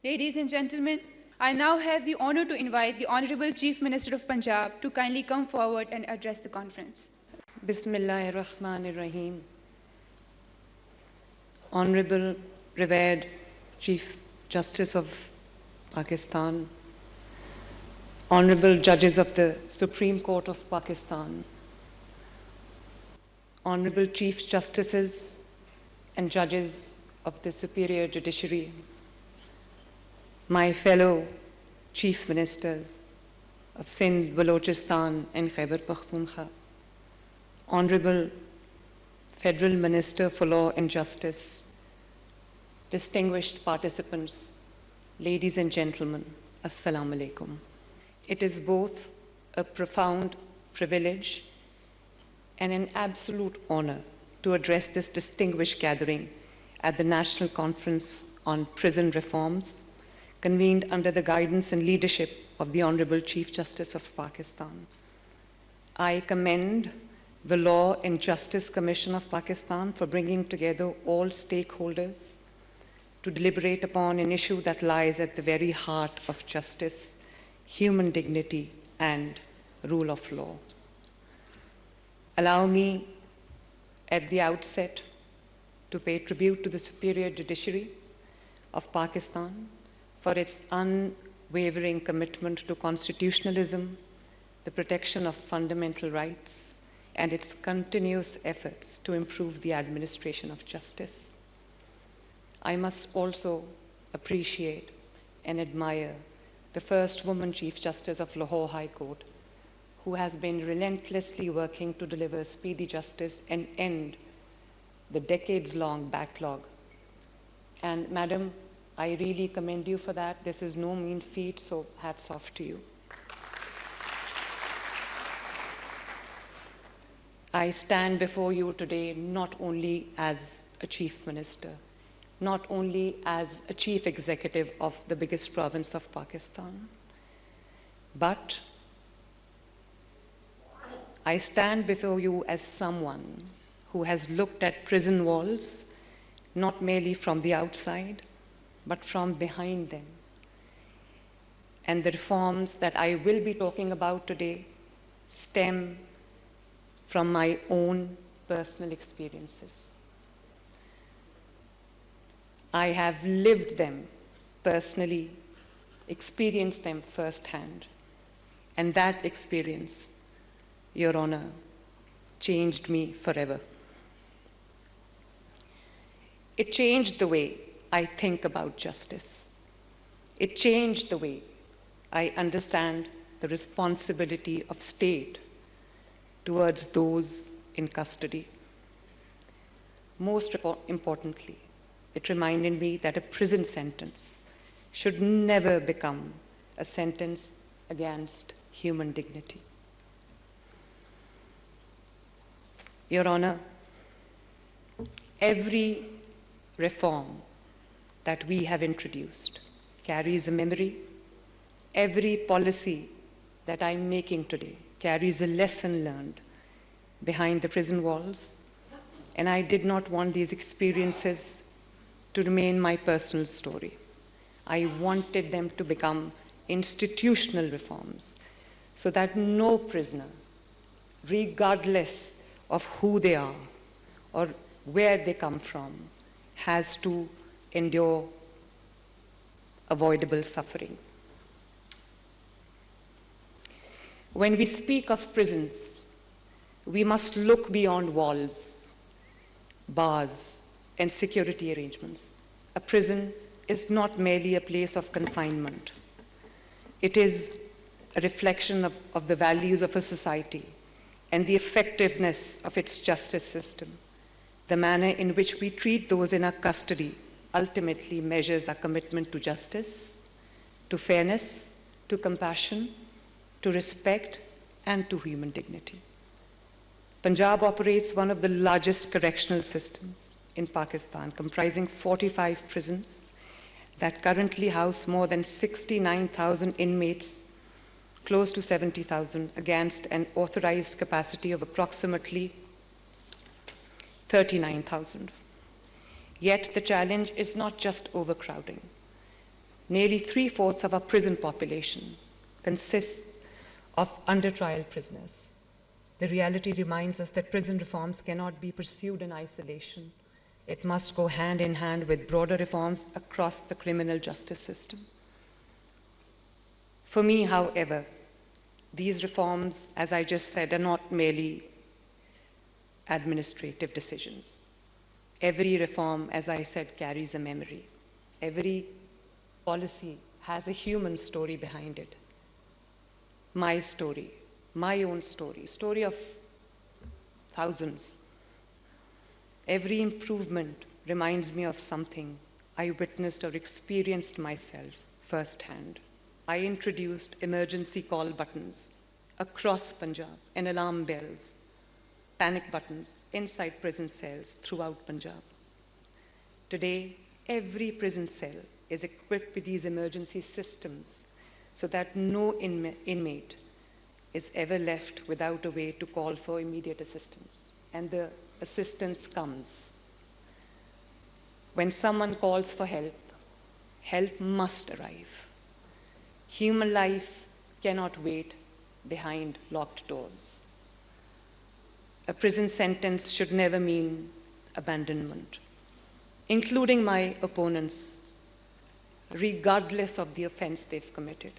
Ladies and gentlemen, I now have the honor to invite the Honorable Chief Minister of Punjab to kindly come forward and address the conference. Bismillahir Rahmanir Rahim. Honorable, revered Chief Justice of Pakistan, Honorable Judges of the Supreme Court of Pakistan, Honorable Chief Justices and Judges of the Superior Judiciary, my fellow Chief Ministers of Sindh, Balochistan and Khyber Pakhtunkhwa, Honorable Federal Minister for Law and Justice, distinguished participants, ladies and gentlemen, Assalamu alaikum. It is both a profound privilege and an absolute honor to address this distinguished gathering at the National Conference on Prison Reforms, convened under the guidance and leadership of the Honorable Chief Justice of Pakistan. I commend the Law and Justice Commission of Pakistan for bringing together all stakeholders to deliberate upon an issue that lies at the very heart of justice, human dignity, and rule of law. Allow me at the outset to pay tribute to the Superior Judiciary of Pakistan for its unwavering commitment to constitutionalism, the protection of fundamental rights, and its continuous efforts to improve the administration of justice. I must also appreciate and admire the first woman Chief Justice of Lahore High Court, who has been relentlessly working to deliver speedy justice and end the decades-long backlog. And Madam, I really commend you for that. This is no mean feat, so hats off to you. I stand before you today not only as a Chief Minister, not only as a Chief Executive of the biggest province of Pakistan, but I stand before you as someone who has looked at prison walls not merely from the outside, but from behind them. And the reforms that I will be talking about today stem from my own personal experiences. I have lived them personally, experienced them firsthand, and that experience, Your Honor, changed me forever. It changed the way I think about justice. It changed the way I understand the responsibility of state towards those in custody. Most importantly, it reminded me that a prison sentence should never become a sentence against human dignity. Your Honor, every reform that we have introduced carries a memory. Every policy that I'm making today carries a lesson learned behind the prison walls, and I did not want these experiences to remain my personal story. I wanted them to become institutional reforms so that no prisoner, regardless of who they are or where they come from, has to endure avoidable suffering. When we speak of prisons, we must look beyond walls, bars, and security arrangements. A prison is not merely a place of confinement. It is a reflection of the values of a society and the effectiveness of its justice system. The manner in which we treat those in our custody ultimately measures our commitment to justice, to fairness, to compassion, to respect, and to human dignity. Punjab operates one of the largest correctional systems in Pakistan, comprising 45 prisons that currently house more than 69,000 inmates, close to 70,000, against an authorized capacity of approximately 39,000. Yet the challenge is not just overcrowding. Nearly 3/4 of our prison population consists of under-trial prisoners. The reality reminds us that prison reforms cannot be pursued in isolation. It must go hand in hand with broader reforms across the criminal justice system. For me, however, these reforms, as I just said, are not merely administrative decisions. Every reform, as I said, carries a memory. Every policy has a human story behind it. My story, my own story, story of thousands. Every improvement reminds me of something I witnessed or experienced myself firsthand. I introduced emergency call buttons across Punjab and alarm bells, panic buttons inside prison cells throughout Punjab. Today, every prison cell is equipped with these emergency systems so that no inmate is ever left without a way to call for immediate assistance. And the assistance comes. When someone calls for help, help must arrive. Human life cannot wait behind locked doors. A prison sentence should never mean abandonment, including my opponents, regardless of the offense they've committed,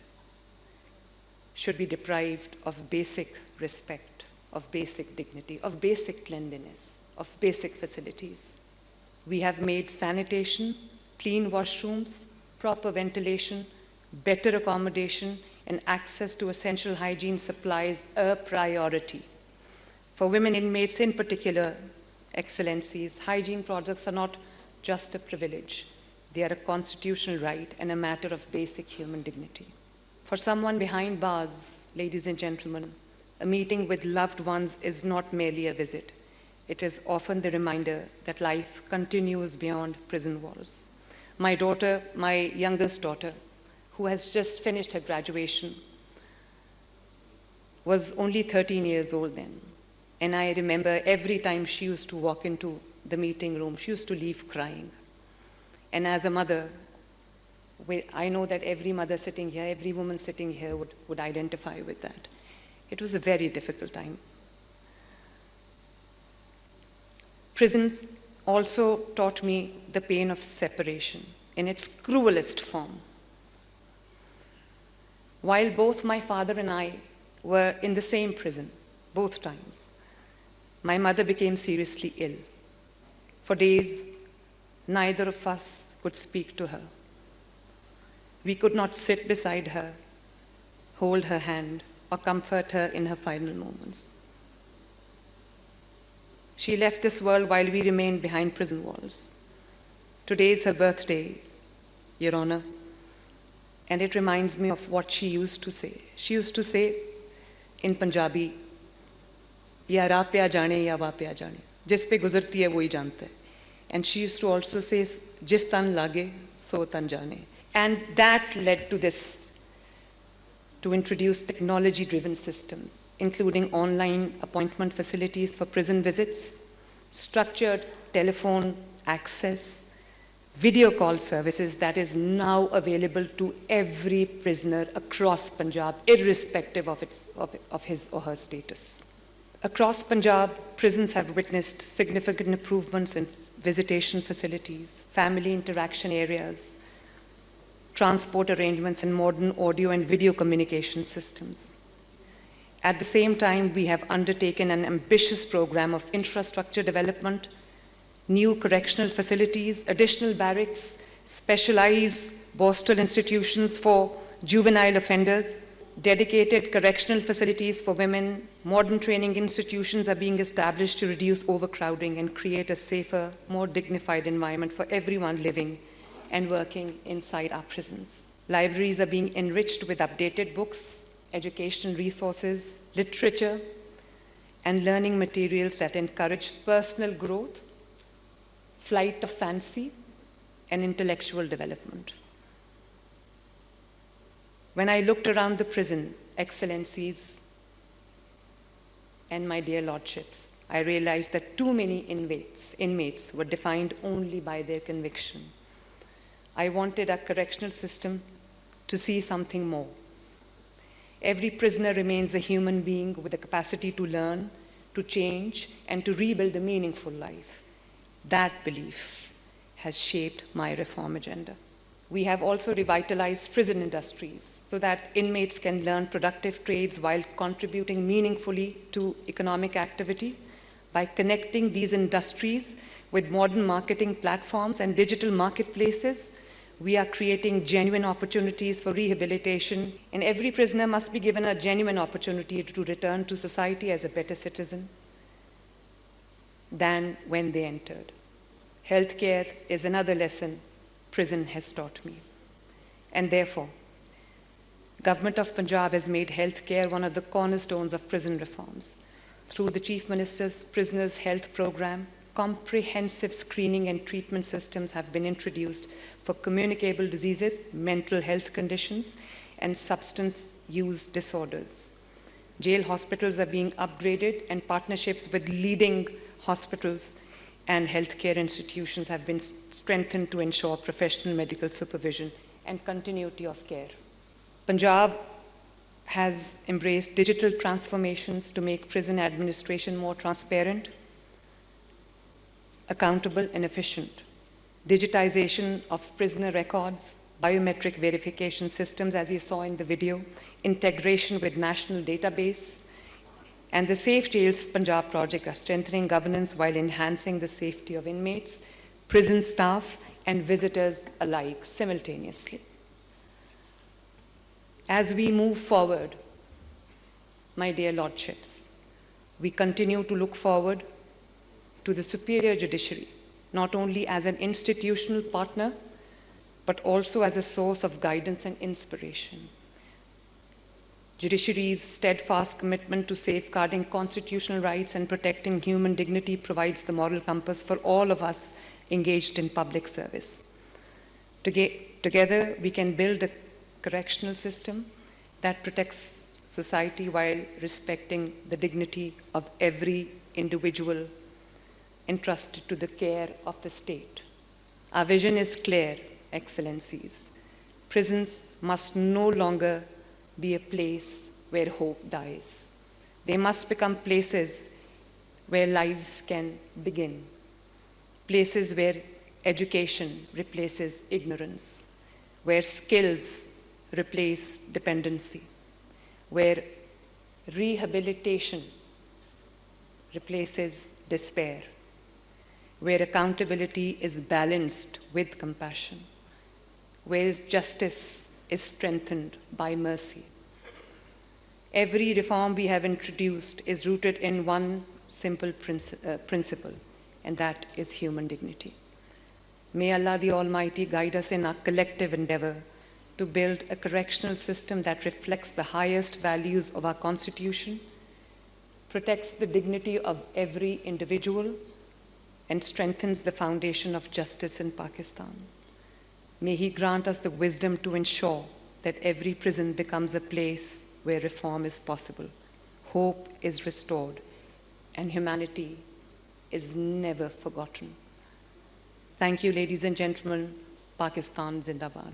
should be deprived of basic respect, of basic dignity, of basic cleanliness, of basic facilities. We have made sanitation, clean washrooms, proper ventilation, better accommodation, and access to essential hygiene supplies a priority. For women inmates in particular, excellencies, hygiene products are not just a privilege. They are a constitutional right and a matter of basic human dignity. For someone behind bars, ladies and gentlemen, a meeting with loved ones is not merely a visit. It is often the reminder that life continues beyond prison walls. My daughter, my youngest daughter, who has just finished her graduation, was only 13 years old then. And I remember every time she used to walk into the meeting room, she used to leave crying. And as a mother, I know that every mother sitting here, every woman sitting here would identify with that. It was a very difficult time. Prisons also taught me the pain of separation in its cruelest form. While both my father and I were in the same prison, both times, my mother became seriously ill. For days, neither of us could speak to her. We could not sit beside her, hold her hand, or comfort her in her final moments. She left this world while we remained behind prison walls. Today is her birthday, Your Honor, and it reminds me of what she used to say. She used to say in Punjabi, "Ya raah pe aa jaane, ya wah pe aa jaane." Jis pe guzarti hai, wohi janta hai. And she used to also say, "Jis tan lage, so tan jaane." And that led to this, to introduce technology-driven systems, including online appointment facilities for prison visits, structured telephone access, video call services that is now available to every prisoner across Punjab, irrespective of his or her status. Across Punjab, prisons have witnessed significant improvements in visitation facilities, family interaction areas, transport arrangements, and modern audio and video communication systems. At the same time, we have undertaken an ambitious program of infrastructure development, new correctional facilities, additional barracks, specialized Borstal institutions for juvenile offenders, dedicated correctional facilities for women, modern training institutions are being established to reduce overcrowding and create a safer, more dignified environment for everyone living and working inside our prisons. Libraries are being enriched with updated books, educational resources, literature, and learning materials that encourage personal growth, flight of fancy, and intellectual development. When I looked around the prison, excellencies, and my dear lordships, I realized that too many inmates were defined only by their conviction. I wanted our correctional system to see something more. Every prisoner remains a human being with the capacity to learn, to change, and to rebuild a meaningful life. That belief has shaped my reform agenda. We have also revitalized prison industries so that inmates can learn productive trades while contributing meaningfully to economic activity. By connecting these industries with modern marketing platforms and digital marketplaces, we are creating genuine opportunities for rehabilitation, and every prisoner must be given a genuine opportunity to return to society as a better citizen than when they entered. Healthcare is another lesson prison has taught me. And therefore, Government of Punjab has made healthcare one of the cornerstones of prison reforms. Through the Chief Minister's Prisoners' Health Program, comprehensive screening and treatment systems have been introduced for communicable diseases, mental health conditions, and substance use disorders. Jail hospitals are being upgraded, and partnerships with leading hospitals and healthcare institutions have been strengthened to ensure professional medical supervision and continuity of care. Punjab has embraced digital transformations to make prison administration more transparent, accountable, and efficient. Digitization of prisoner records, biometric verification systems, as you saw in the video, integration with national database, and the Safe Jails Punjab project are strengthening governance while enhancing the safety of inmates, prison staff, and visitors alike simultaneously. As we move forward, my dear lordships, we continue to look forward to the superior judiciary, not only as an institutional partner, but also as a source of guidance and inspiration. Judiciary's steadfast commitment to safeguarding constitutional rights and protecting human dignity provides the moral compass for all of us engaged in public service. Together, we can build a correctional system that protects society while respecting the dignity of every individual entrusted to the care of the state. Our vision is clear, Excellencies. Prisons must no longer be a place where hope dies. They must become places where lives can begin, places where education replaces ignorance, where skills replace dependency, where rehabilitation replaces despair, where accountability is balanced with compassion, where justice is strengthened by mercy. Every reform we have introduced is rooted in one simple principle, and that is human dignity. May Allah the Almighty guide us in our collective endeavor to build a correctional system that reflects the highest values of our Constitution, protects the dignity of every individual, and strengthens the foundation of justice in Pakistan. May He grant us the wisdom to ensure that every prison becomes a place where reform is possible, hope is restored, and humanity is never forgotten. Thank you, ladies and gentlemen. Pakistan Zindabad.